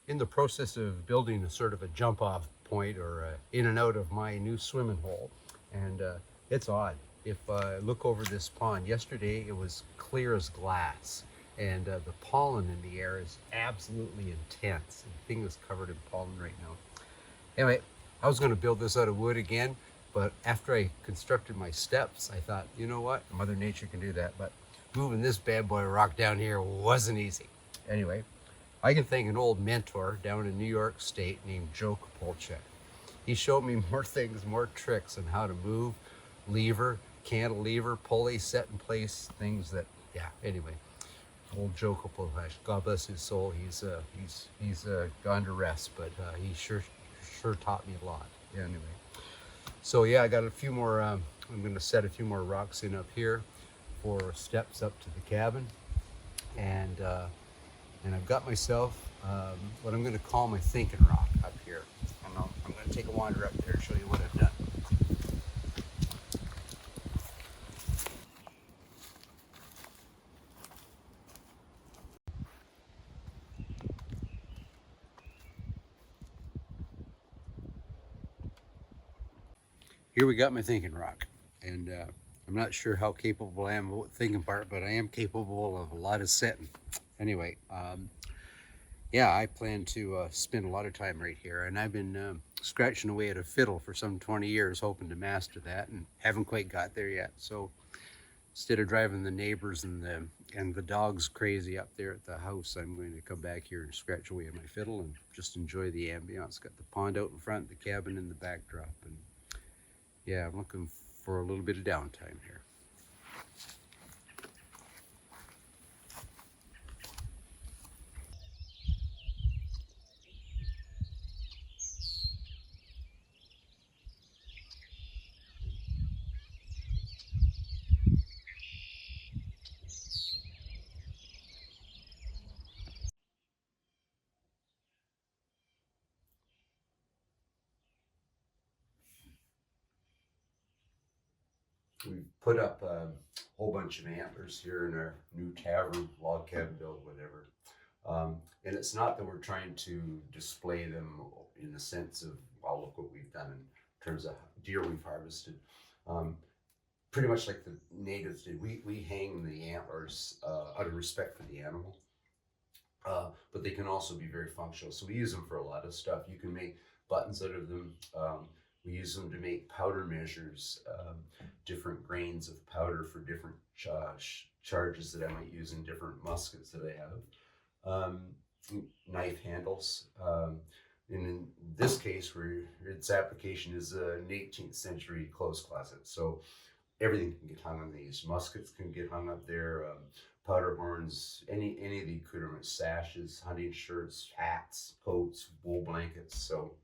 in the process of building a sort of a jump off point or in and out of my new swimming hole. And it's odd. If I look over this pond, yesterday it was clear as glass. And the pollen in the air is absolutely intense. The thing is covered in pollen right now. Anyway, I was going to build this out of wood again, but after I constructed my steps, I thought, you know what? Mother Nature can do that. But moving this bad boy rock down here wasn't easy. Anyway, I can thank an old mentor down in New York State named Joe Kapolchek. He showed me more things, more tricks on how to move, lever, cantilever, pulley, set in place, things that, yeah, anyway. Old Joe Kapolchek, God bless his soul. He's gone to rest, but he sure taught me a lot. Yeah, anyway. So yeah, I got a few more, I'm going to set a few more rocks in up here for steps up to the cabin. And I've got myself what I'm going to call my thinking rock up here. And I'm going to take a wander up there and show you what I've done. Here we got my thinking rock. And I'm not sure how capable I am of the thinking part, but I am capable of a lot of setting. Anyway, yeah, I plan to spend a lot of time right here, and I've been scratching away at a fiddle for some 20 years, hoping to master that, and haven't quite got there yet. So instead of driving the neighbors and the dogs crazy up there at the house, I'm going to come back here and scratch away at my fiddle and just enjoy the ambiance. Got the pond out in front, the cabin in the backdrop, and yeah, I'm looking for a little bit of downtime here. We've put up a whole bunch of antlers here in our new tavern, log cabin build, whatever. And it's not that we're trying to display them in the sense of, well, look what we've done in terms of deer we've harvested. Um, Pretty much like the natives did. We hang the antlers out of respect for the animal. But they can also be very functional. So we use them for a lot of stuff. You can make buttons out of them. We use them to make powder measures, different grains of powder for different charges that I might use in different muskets that I have. Knife handles. And in this case, where its application is an 18th century clothes closet. So everything can get hung on these. Muskets can get hung up there. Powder horns, any of the accoutrements, sashes, hunting shirts, hats, coats, wool blankets. So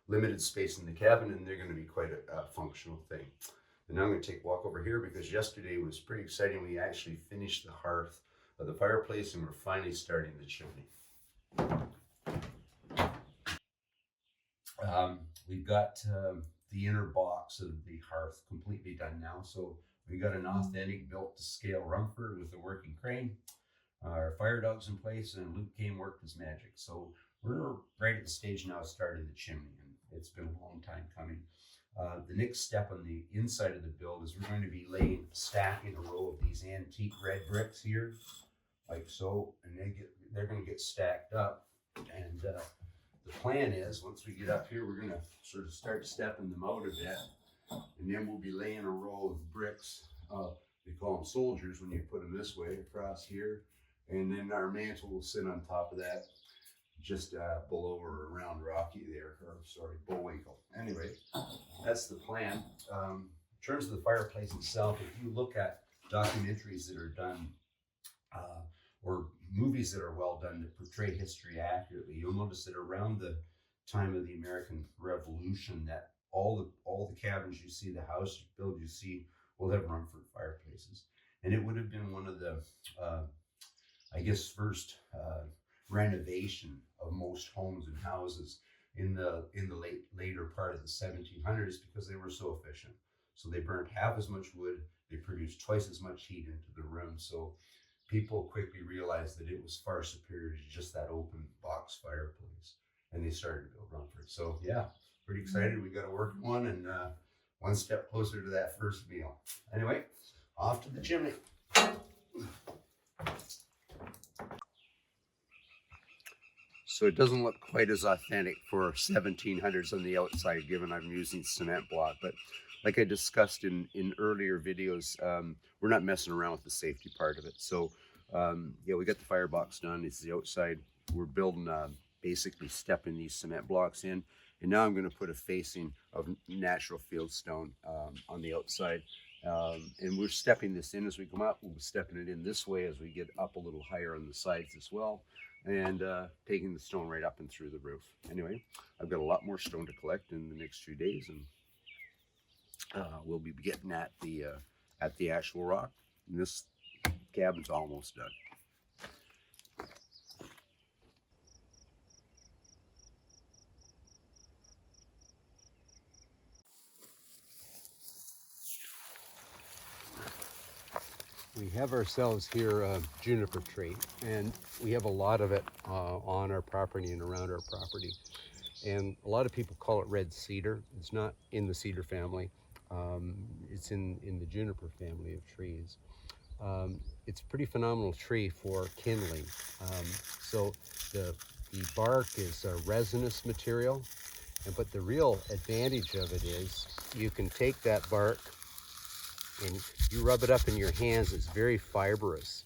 limited space in the cabin, and they're going to be quite a functional thing. And now I'm going to take a walk over here because yesterday was pretty exciting. We actually finished the hearth of the fireplace, and we're finally starting the chimney. We've got the inner box of the hearth completely done now. So we got an authentic built to scale Rumford with a working crane. Our fire dog's in place, and Luke came worked his magic. So we're right at the stage now of starting the chimney, and it's been a long time coming. The next step on the inside of the build is we're going to be stacking a row of these antique red bricks here, like so, and they're going to get stacked up. And the plan is once we get up here, we're going to sort of start stepping them out a bit, and then we'll be laying a row of bricks. They call them soldiers when you put them this way across here, and then our mantle will sit on top of that, just below or around Rocky there, or sorry, Bullwinkle. Anyway, that's the plan. In terms of the fireplace itself, if you look at documentaries that are done or movies that are well done that portray history accurately, you'll notice that around the time of the American Revolution, that all the cabins you see, the house build you see, will have Rumford fireplaces, and it would have been one of the, I guess, first renovation of most homes and houses in the later part of the 1700s because they were so efficient. So they burned half as much wood, they produced twice as much heat into the room. So people quickly realized that it was far superior to just that open box fireplace, and they started to build Rumford. So yeah, pretty excited. We got a working one, and one step closer to that first meal. Anyway, off to the chimney. So it doesn't look quite as authentic for 1700s on the outside, given I'm using cement block. But like I discussed in earlier videos, we're not messing around with the safety part of it. So yeah, we got the firebox done. It's the outside. We're building, basically stepping these cement blocks in. And now I'm going to put a facing of natural fieldstone on the outside. And we're stepping this in as we come up. We'll be stepping it in this way as we get up a little higher on the sides as well. And taking the stone right up and through the roof. Anyway, I've got a lot more stone to collect in the next few days, and we'll be getting at the actual rock. And this cabin's almost done. We have ourselves here a juniper tree, and we have a lot of it on our property and around our property. And a lot of people call it red cedar. It's not in the cedar family. It's in the juniper family of trees. It's a pretty phenomenal tree for kindling. So the bark is a resinous material, but the real advantage of it is you can take that bark and you rub it up in your hands. It's very fibrous,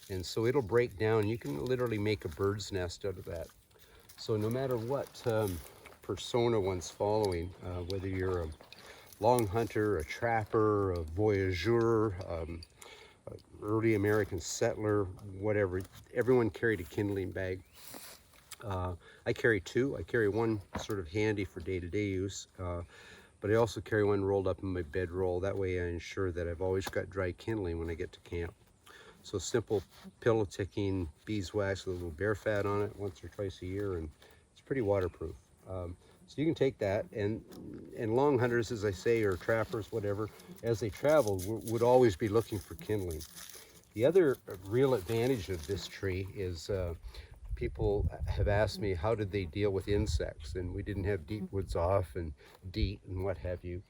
and so it'll break down. You can literally make a bird's nest out of that. So no matter what persona one's following, whether you're a long hunter, a trapper, a voyageur, early American settler, whatever, everyone carried a kindling bag. I carry two. I carry one sort of handy for day-to-day use, but I also carry one rolled up in my bedroll. That way I ensure that I've always got dry kindling when I get to camp. So simple pillow ticking beeswax with a little bear fat on it once or twice a year, and it's pretty waterproof. So you can take that, and long hunters, as I say, or trappers, whatever, as they travel, would always be looking for kindling. The other real advantage of this tree is people have asked me how did they deal with insects, and we didn't have deep woods off and DEET and what have you.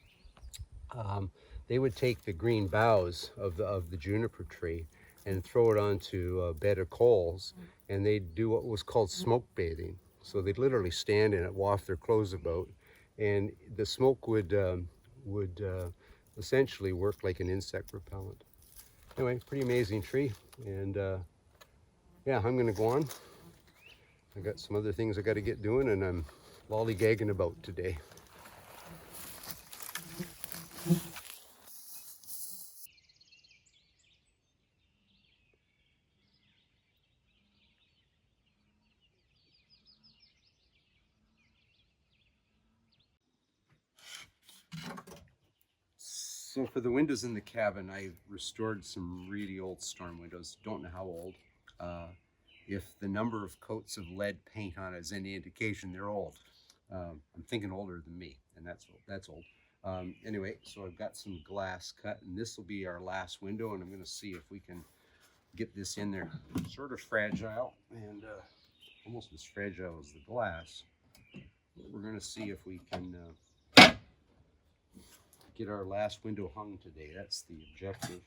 They would take the green boughs of the juniper tree and throw it onto a bed of coals, and they'd do what was called smoke bathing. So they'd literally stand in it, waft their clothes about, and the smoke would essentially work like an insect repellent. Anyway, pretty amazing tree, and yeah, I'm gonna go on. I got some other things I got to get doing, and I'm lollygagging about today. So for the windows in the cabin, I restored some really old storm windows. Don't know how old. If the number of coats of lead paint on it is any indication, they're old. I'm thinking older than me, and that's old. Anyway, so I've got some glass cut, and this will be our last window, and I'm going to see if we can get this in there. It's sort of fragile, and almost as fragile as the glass. But we're going to see if we can get our last window hung today. That's the objective.